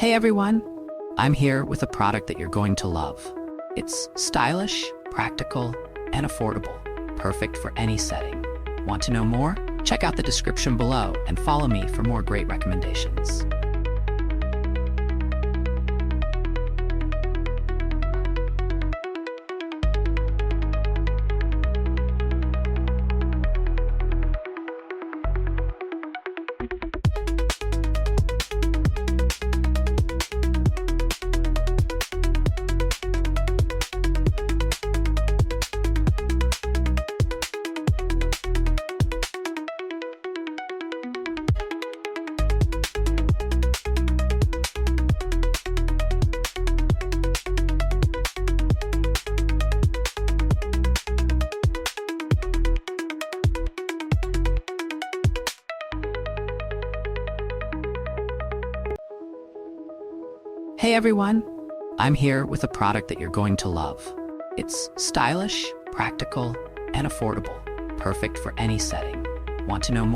Hey everyone, I'm here with a product that you're going to love. It's stylish, practical, and affordable, perfect for any setting. Want to know more? Check out the description below and follow me for more great recommendations. Hey everyone, I'm here with a product that you're going to love. It's stylish, practical, and affordable, perfect for any setting. Want to know more?